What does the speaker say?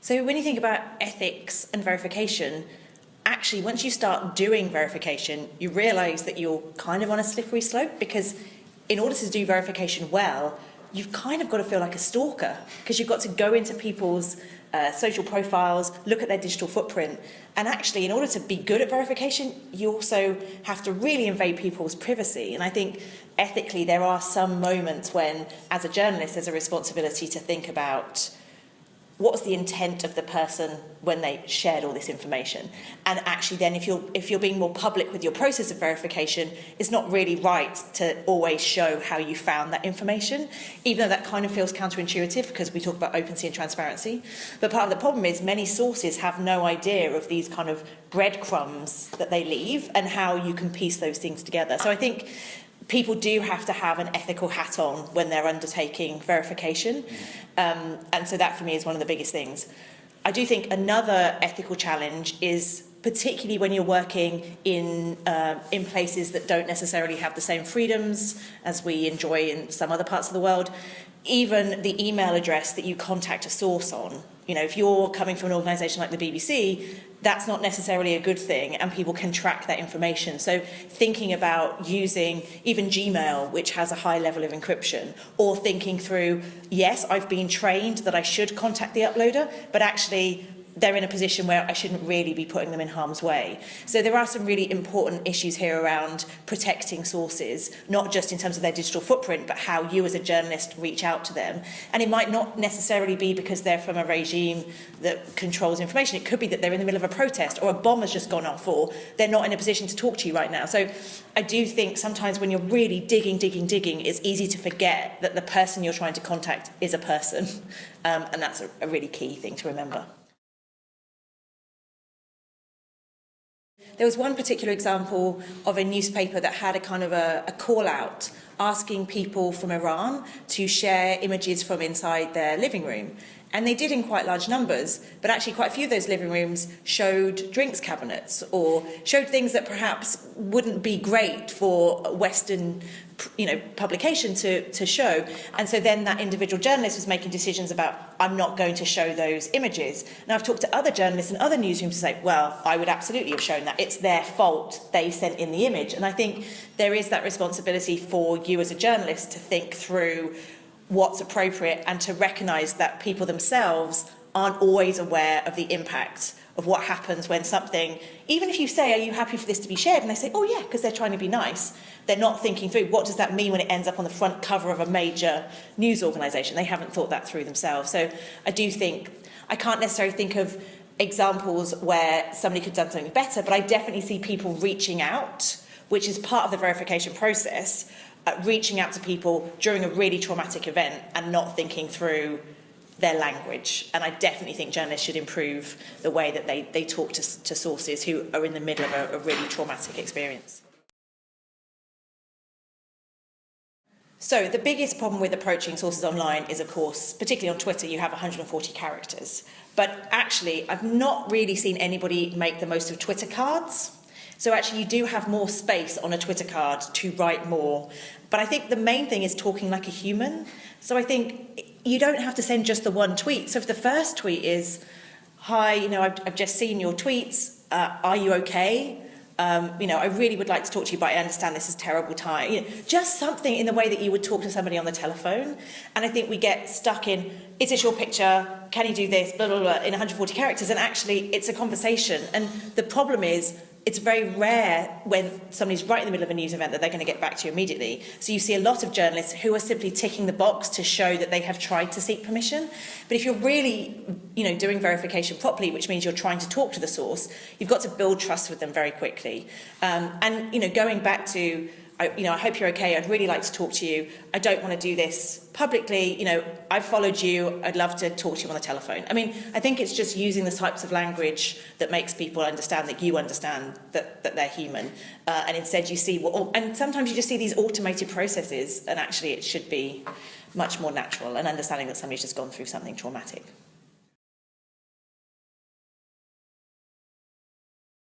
So when you think about ethics and verification, actually, once you start doing verification, you realise that you're kind of on a slippery slope, because in order to do verification well, you've kind of got to feel like a stalker, because you've got to go into people's social profiles, look at their digital footprint, and actually, in order to be good at verification, you also have to really invade people's privacy. And I think ethically, there are some moments when, as a journalist, there's a responsibility to think about what was the intent of the person when they shared all this information. And actually then if you're being more public with your process of verification, it's not really right to always show how you found that information, even though that kind of feels counterintuitive because we talk about openness and transparency. But part of the problem is many sources have no idea of these kind of breadcrumbs that they leave and how you can piece those things together. So I think people do have to have an ethical hat on when they're undertaking verification. And so that for me is one of the biggest things. I do think another ethical challenge is particularly when you're working in places that don't necessarily have the same freedoms as we enjoy in some other parts of the world. Even the email address that you contact a source on, you know, if you're coming from an organisation like the BBC, that's not necessarily a good thing, and people can track that information. So thinking about using even Gmail, which has a high level of encryption, or thinking through, yes, I've been trained that I should contact the uploader, but actually they're in a position where I shouldn't really be putting them in harm's way. So there are some really important issues here around protecting sources, not just in terms of their digital footprint, but how you as a journalist reach out to them. And it might not necessarily be because they're from a regime that controls information. It could be that they're in the middle of a protest, or a bomb has just gone off, or they're not in a position to talk to you right now. So I do think sometimes when you're really digging, it's easy to forget that the person you're trying to contact is a person. And that's a really key thing to remember. There was one particular example of a newspaper that had a kind of a call out asking people from Iran to share images from inside their living room. And they did in quite large numbers, but actually quite a few of those living rooms showed drinks cabinets or showed things that perhaps wouldn't be great for Western, publication to show. And so then that individual journalist was making decisions about, I'm not going to show those images. Now I've talked to other journalists in other newsrooms to say, well, I would absolutely have shown that. It's their fault. They sent in the image. And I think there is that responsibility for you as a journalist to think through what's appropriate and to recognise that people themselves aren't always aware of the impact of what happens when something, even if you say, are you happy for this to be shared? And they say, oh yeah, because they're trying to be nice. They're not thinking through, what does that mean when it ends up on the front cover of a major news organisation? They haven't thought that through themselves. So I do think, I can't necessarily think of examples where somebody could have done something better, but I definitely see people reaching out, which is part of the verification process, reaching out to people during a really traumatic event and not thinking through their language. And I definitely think journalists should improve the way that they talk to sources who are in the middle of a really traumatic experience. So the biggest problem with approaching sources online is, of course, particularly on Twitter, you have 140 characters. But actually, I've not really seen anybody make the most of Twitter cards. So actually, you do have more space on a Twitter card to write more. But I think the main thing is talking like a human. So I think you don't have to send just the one tweet. So if the first tweet is, hi, I've just seen your tweets. Are you okay? I really would like to talk to you, but I understand this is a terrible time. Just something in the way that you would talk to somebody on the telephone. And I think we get stuck in, is this your picture? Can you do this? Blah, blah, blah, in 140 characters. And actually, it's a conversation. And the problem is, it's very rare when somebody's right in the middle of a news event that they're going to get back to you immediately. So you see a lot of journalists who are simply ticking the box to show that they have tried to seek permission. But if you're really, doing verification properly, which means you're trying to talk to the source, you've got to build trust with them very quickly. Going back to, I hope you're okay. I'd really like to talk to you. I don't want to do this publicly. I've followed you. I'd love to talk to you on the telephone. I think it's just using the types of language that makes people understand that you understand that they're human. And instead you see, and sometimes you just see these automated processes, and actually it should be much more natural and understanding that somebody's just gone through something traumatic.